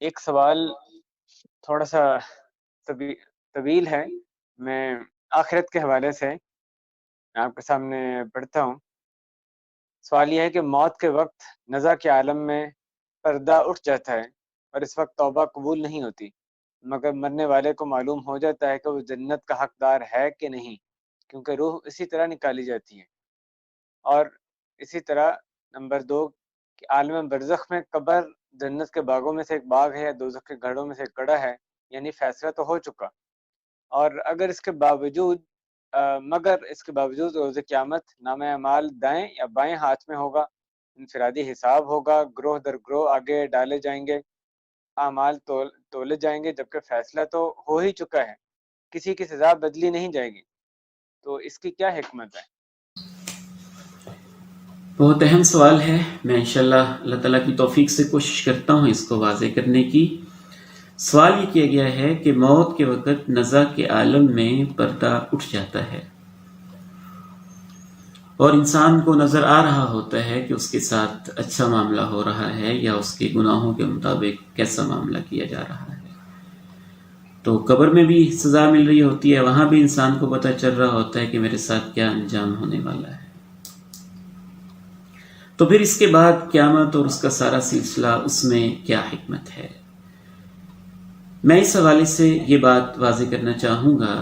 ایک سوال تھوڑا سا طویل ہے، میں آخرت کے حوالے سے آپ کے سامنے پڑھتا ہوں۔ سوال یہ ہے کہ موت کے وقت نزع کے عالم میں پردہ اٹھ جاتا ہے اور اس وقت توبہ قبول نہیں ہوتی، مگر مرنے والے کو معلوم ہو جاتا ہے کہ وہ جنت کا حقدار ہے کہ نہیں، کیونکہ روح اسی طرح نکالی جاتی ہے۔ اور اسی طرح نمبر 2 کہ عالم برزخ میں قبر جنت کے باغوں میں سے ایک باغ ہے یا دوزخ کے گڑھوں میں سے ایک گڑھا ہے، یعنی فیصلہ تو ہو چکا، اور اگر اس کے باوجود مگر اس کے باوجود روز قیامت نامہ اعمال دائیں یا بائیں ہاتھ میں ہوگا، انفرادی حساب ہوگا، گروہ در گروہ آگے ڈالے جائیں گے، اعمال تولے جائیں گے، جبکہ فیصلہ تو ہو ہی چکا ہے، کسی کی سزا بدلی نہیں جائے گی، تو اس کی کیا حکمت ہے؟ بہت اہم سوال ہے۔ میں انشاءاللہ اللہ تعالیٰ کی توفیق سے کوشش کرتا ہوں اس کو واضح کرنے کی۔ سوال یہ کیا گیا ہے کہ موت کے وقت نزع کے عالم میں پردہ اٹھ جاتا ہے اور انسان کو نظر آ رہا ہوتا ہے کہ اس کے ساتھ اچھا معاملہ ہو رہا ہے یا اس کے گناہوں کے مطابق کیسا معاملہ کیا جا رہا ہے۔ تو قبر میں بھی سزا مل رہی ہوتی ہے، وہاں بھی انسان کو پتہ چل رہا ہوتا ہے کہ میرے ساتھ کیا انجام ہونے والا ہے۔ تو پھر اس کے بعد قیامت اور اس کا سارا سلسلہ، اس میں کیا حکمت ہے؟ میں اس حوالے سے یہ بات واضح کرنا چاہوں گا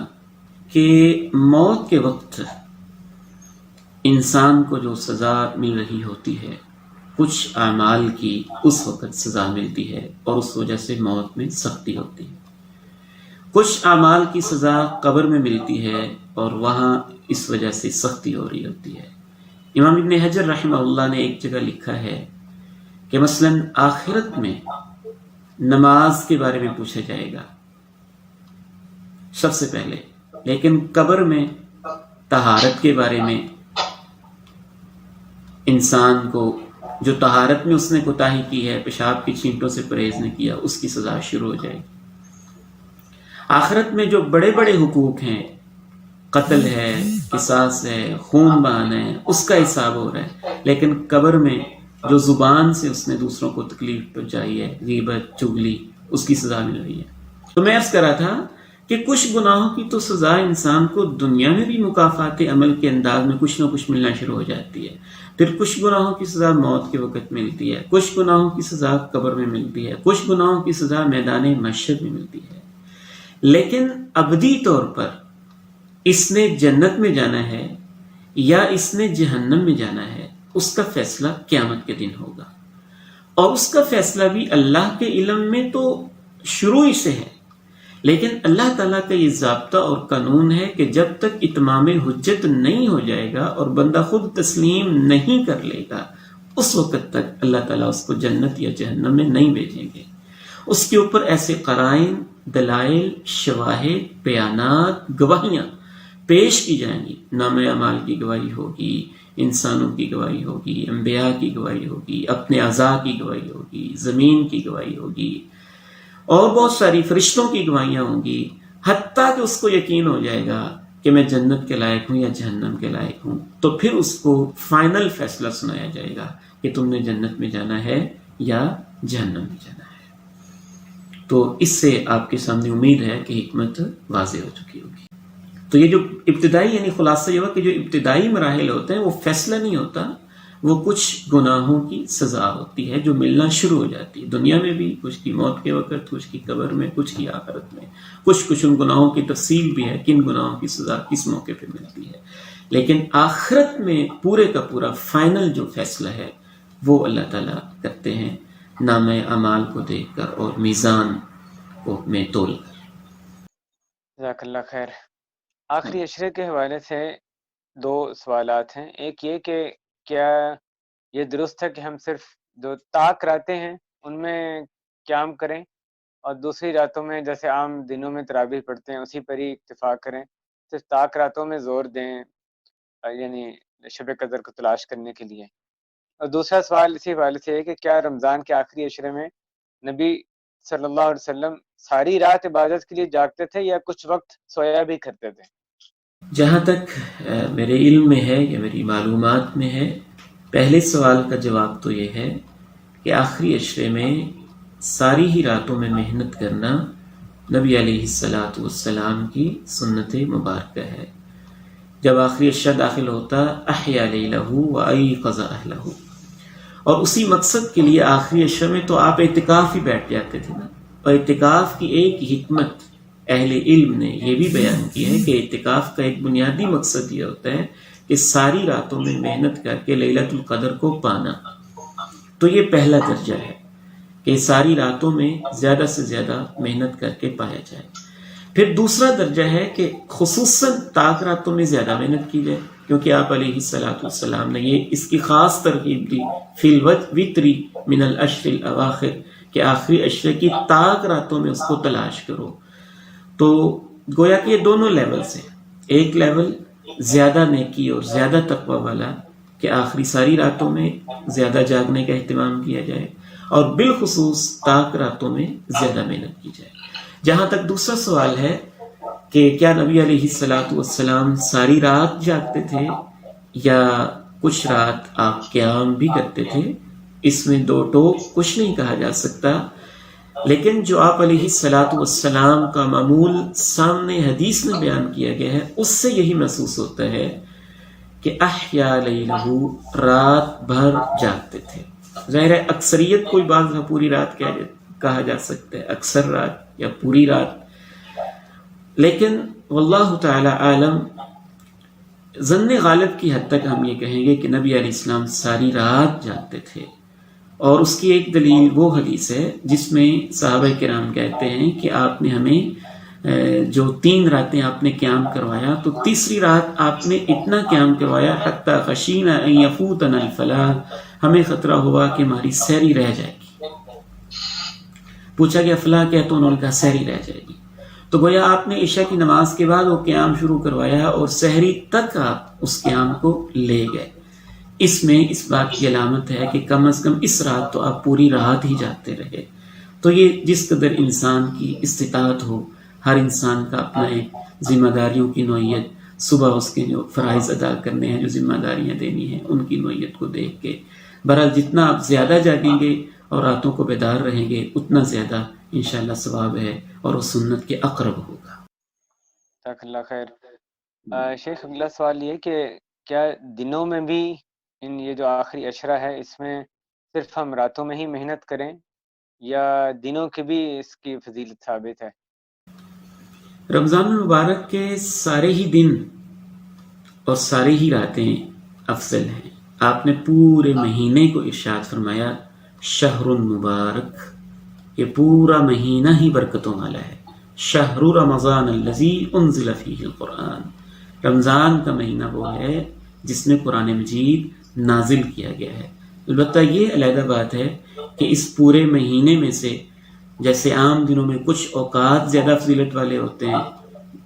کہ موت کے وقت انسان کو جو سزا مل رہی ہوتی ہے، کچھ اعمال کی اس وقت سزا ملتی ہے اور اس وجہ سے موت میں سختی ہوتی ہے۔ کچھ اعمال کی سزا قبر میں ملتی ہے اور وہاں اس وجہ سے سختی ہو رہی ہوتی ہے۔ امام ابن حجر رحمہ اللہ نے ایک جگہ لکھا ہے کہ مثلا آخرت میں نماز کے بارے میں پوچھا جائے گا سب سے پہلے، لیکن قبر میں طہارت کے بارے میں انسان کو جو طہارت میں اس نے کوتاہی کی ہے، پیشاب کی چھینٹوں سے پرہیز نہیں کیا، اس کی سزا شروع ہو جائے گی۔ آخرت میں جو بڑے بڑے حقوق ہیں، قتل ہے، قصاص ہے، خون بہانا ہے، اس کا حساب ہو رہا ہے، لیکن قبر میں جو زبان سے اس نے دوسروں کو تکلیف پہنچائی ہے، غیبت، چغلی، اس کی سزا مل رہی ہے۔ تو میں عرض کر رہا تھا کہ کچھ گناہوں کی تو سزا انسان کو دنیا میں بھی مکافات عمل کے انداز میں کچھ نہ کچھ ملنا شروع ہو جاتی ہے، پھر کچھ گناہوں کی سزا موت کے وقت ملتی ہے، کچھ گناہوں کی سزا قبر میں ملتی ہے، کچھ گناہوں کی سزا میدان محشر میں ملتی ہے۔ لیکن ابدی طور پر اس نے جنت میں جانا ہے یا اس نے جہنم میں جانا ہے، اس کا فیصلہ قیامت کے دن ہوگا، اور اس کا فیصلہ بھی اللہ کے علم میں تو شروع ہی سے ہے، لیکن اللہ تعالیٰ کا یہ ضابطہ اور قانون ہے کہ جب تک اتمام حجت نہیں ہو جائے گا اور بندہ خود تسلیم نہیں کر لے گا، اس وقت تک اللہ تعالیٰ اس کو جنت یا جہنم میں نہیں بھیجیں گے۔ اس کے اوپر ایسے قرائن، دلائل، شواہد، بیانات، گواہیاں پیش کی جائیں گی۔ نامہ اعمال کی گواہی ہوگی، انسانوں کی گواہی ہوگی، انبیاء کی گواہی ہوگی، اپنے اعضاء کی گواہی ہوگی، زمین کی گواہی ہوگی، اور بہت ساری فرشتوں کی گواہیاں ہوں گی، حتیٰ کہ اس کو یقین ہو جائے گا کہ میں جنت کے لائق ہوں یا جہنم کے لائق ہوں۔ تو پھر اس کو فائنل فیصلہ سنایا جائے گا کہ تم نے جنت میں جانا ہے یا جہنم میں جانا ہے۔ تو اس سے آپ کے سامنے امید ہے کہ حکمت واضح ہو چکی ہوگی۔ تو یہ جو ابتدائی، یعنی خلاصہ یہ ہوا کہ جو ابتدائی مراحل ہوتے ہیں وہ فیصلہ نہیں ہوتا، وہ کچھ گناہوں کی سزا ہوتی ہے جو ملنا شروع ہو جاتی ہے، دنیا میں بھی، کچھ کی موت کے وقت، کچھ کی قبر میں، کچھ کی آخرت میں، کچھ ان گناہوں کی تفصیل بھی ہے، کن گناہوں کی سزا کس موقع پہ ملتی ہے، لیکن آخرت میں پورے کا پورا فائنل جو فیصلہ ہے وہ اللہ تعالیٰ کرتے ہیں، نامہ اعمال کو دیکھ کر اور میزان کو میں تول کر۔ جزاک اللہ خیر۔ آخری عشرے کے حوالے سے 2 سوالات ہیں۔ ایک یہ کہ کیا یہ درست ہے کہ ہم صرف جو طاق راتیں ہیں ان میں قیام کریں اور دوسری راتوں میں جیسے عام دنوں میں تراویح پڑھتے ہیں اسی پر ہی اکتفا کریں، صرف طاق راتوں میں زور دیں، یعنی شب قدر کو تلاش کرنے کے لیے؟ اور دوسرا سوال اسی حوالے سے ہے کہ کیا رمضان کے آخری عشرے میں نبی صلی اللہ علیہ وسلم ساری رات عبادت کے لیے جاگتے تھے یا کچھ وقت سویا بھی کرتے تھے؟ جہاں تک میرے علم میں ہے یا میری معلومات میں ہے، پہلے سوال کا جواب تو یہ ہے کہ آخری عشرے میں ساری ہی راتوں میں محنت کرنا نبی علیہ السلام کی سنت مبارکہ ہے. جب آخری عشاء داخل ہوتا احیا لیلہ و ایقظ اہلہ، اور اسی مقصد کے لیے آخری عشاء میں تو آپ اعتکاف ہی بیٹھ جاتے تھے نا. اور اعتکاف کی ایک حکمت اہل علم نے یہ بھی بیان کی ہے کہ اعتکاف کا ایک بنیادی مقصد یہ ہوتا ہے کہ ساری راتوں میں محنت کر کے لیلۃ القدر کو پانا. تو یہ پہلا درجہ ہے کہ ساری راتوں میں زیادہ سے زیادہ محنت کر کے پایا جائے. پھر دوسرا درجہ ہے کہ خصوصاً طاق راتوں میں زیادہ محنت کی جائے، کیونکہ آپ علیہ السلام نے یہ اس کی خاص ترغیب دی فی الوتر من العشر الاواخر، کہ آخری عشرے کی طاق راتوں میں اس کو تلاش کرو. تو گویا کہ یہ دونوں لیول سے، ایک لیول زیادہ نیکی اور زیادہ تقوی والا کہ آخری ساری راتوں میں زیادہ جاگنے کا اہتمام کیا جائے، اور بالخصوص طاق راتوں میں زیادہ محنت کی جائے. جہاں تک دوسرا سوال ہے کہ کیا نبی علیہ السلام ساری رات جاگتے تھے یا کچھ رات آپ قیام بھی کرتے تھے، اس میں دو ٹوک کچھ نہیں کہا جا سکتا. لیکن جو آپ علیہ السلام کا معمول سامنے حدیث میں بیان کیا گیا ہے، اس سے یہی محسوس ہوتا ہے کہ احیا لیلہ، رات بھر جاگتے تھے. ظاہر ہے اکثریت کوئی بعض دفعہ پوری رات کہا جا سکتا ہے، اکثر رات یا پوری رات، لیکن واللہ تعالی عالم ظن غالب کی حد تک ہم یہ کہیں گے کہ نبی علیہ السلام ساری رات جاگتے تھے. اور اس کی ایک دلیل وہ حدیث ہے جس میں صحابہ کرام کہتے ہیں کہ آپ نے ہمیں جو 3 راتیں آپ نے قیام کروایا، تو تیسری رات آپ نے اتنا قیام کروایا حتی خشینا ان یفوتنا الفلاح، ہمیں خطرہ ہوا کہ ہماری سحری رہ جائے گی. پوچھا کہ فلاح کیا؟ تو انہوں نے کہا سحری رہ جائے گی. تو گویا آپ نے عشاء کی نماز کے بعد وہ قیام شروع کروایا اور سحری تک آپ اس قیام کو لے گئے. اس میں اس بات کی علامت ہے کہ کم از کم اس رات تو آپ پوری رات ہی جاتے رہے. تو یہ جس قدر انسان کی استطاعت ہو، ہر انسان کا اپنا ایک ذمہ داریوں کی نوعیت، صبح اس کے جو فرائض ادا کرنے ہیں، جو ذمہ داریاں دینی ہیں، ان کی نوعیت کو دیکھ کے بہرحال جتنا آپ زیادہ جاگیں گے اور راتوں کو بیدار رہیں گے، اتنا زیادہ انشاءاللہ ثواب ہے اور وہ سنت کے اقرب ہوگا. جزاک اللہ خیر. شیخ اگلا سوال یہ کہ کیا دنوں میں بھی یہ جو آخری عشرہ ہے اس میں صرف ہم راتوں میں ہی محنت کریں یا دنوں کے بھی اس کی فضیلت ثابت ہے؟ رمضان المبارک کے سارے ہی دن اور سارے ہی راتیں افضل ہیں. آپ نے پورے مہینے کو ارشاد فرمایا شہر مبارک، یہ پورا مہینہ ہی برکتوں والا ہے. شہر رمضان الذی انزل فیہ القرآن، رمضان کا مہینہ وہ ہے جس میں قرآن مجید نازل کیا گیا ہے. البتہ یہ علیحدہ بات ہے کہ اس پورے مہینے میں سے جیسے عام دنوں میں کچھ اوقات زیادہ فضیلت والے ہوتے ہیں،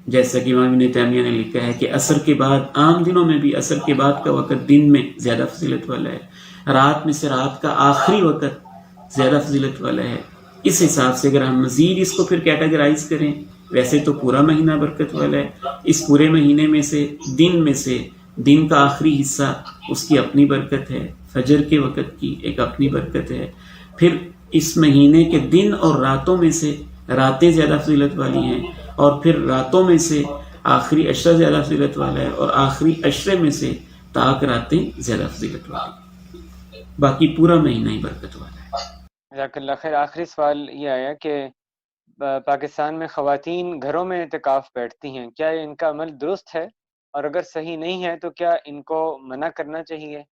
جیسا کہ امام ابن تیمیہ نے لکھا ہے کہ عصر کے بعد، عام دنوں میں بھی عصر کے بعد کا وقت دن میں زیادہ فضیلت والا ہے، رات میں سے رات کا آخری وقت زیادہ فضیلت والا ہے. اس حساب سے اگر ہم مزید اس کو پھر کیٹاگرائز کریں، ویسے تو پورا مہینہ برکت والا ہے، اس پورے مہینے میں سے دن کا آخری حصہ اس کی اپنی برکت ہے، فجر کے وقت کی ایک اپنی برکت ہے. پھر اس مہینے کے دن اور راتوں میں سے راتیں زیادہ فضیلت والی ہیں، اور پھر راتوں میں سے آخری عشرہ زیادہ فضیلت والا ہے، اور آخری عشرے میں سے طاق راتیں زیادہ فضیلت والی ہیں. باقی پورا مہینہ ہی برکت والا ہے. جزاک اللہ خیر. آخری سوال یہ آیا کہ پاکستان میں خواتین گھروں میں اعتکاف بیٹھتی ہیں، کیا ان کا عمل درست ہے؟ اور اگر صحیح نہیں ہے تو کیا ان کو منع کرنا چاہیے؟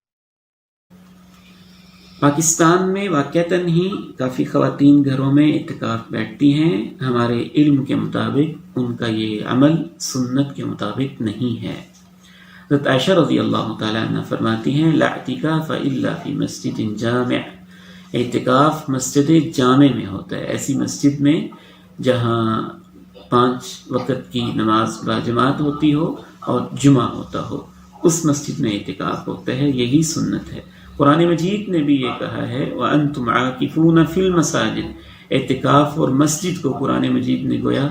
پاکستان میں واقعتاً ہی کافی خواتین گھروں میں اعتکاف بیٹھتی ہیں. ہمارے علم کے مطابق ان کا یہ عمل سنت کے مطابق نہیں ہے. حضرت عائشہ رضی اللہ تعالیٰ عنہ فرماتی ہیں لا اعتکاف الا فی مسجد جامع، اعتکاف مسجد جامع میں ہوتا ہے، ایسی مسجد میں جہاں 5 وقت کی نماز باجماعت ہوتی ہو اور جمعہ ہوتا ہو، اس مسجد میں اعتکاف ہوتا ہے. یہی سنت ہے. قرآن مجید نے بھی یہ کہا ہے وَأَنْتُمْ عَاكِفُونَ فِي الْمَسَاجِدِ، اعتکاف اور مسجد کو قرآن مجید نے گویا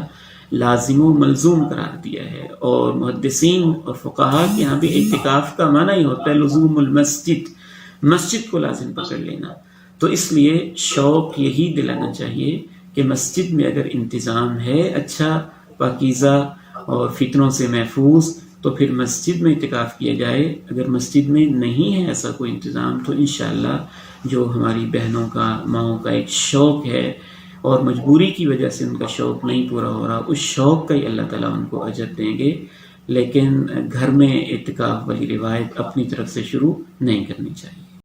لازم و ملزوم قرار دیا ہے. اور محدثین اور فقہا کے یہاں بھی اعتکاف کا معنی ہی ہوتا ہے لزوم المسجد، مسجد کو لازم پکڑ لینا. تو اس لیے شوق یہی دلانا چاہیے کہ مسجد میں اگر انتظام ہے اچھا پاکیزہ اور فتنوں سے محفوظ تو پھر مسجد میں اعتکاف کیا جائے. اگر مسجد میں نہیں ہے ایسا کوئی انتظام تو انشاءاللہ جو ہماری بہنوں کا ماؤں کا ایک شوق ہے اور مجبوری کی وجہ سے ان کا شوق نہیں پورا ہو رہا، اس شوق کا ہی اللہ تعالیٰ ان کو اجر دیں گے. لیکن گھر میں اعتکاف والی روایت اپنی طرف سے شروع نہیں کرنی چاہیے.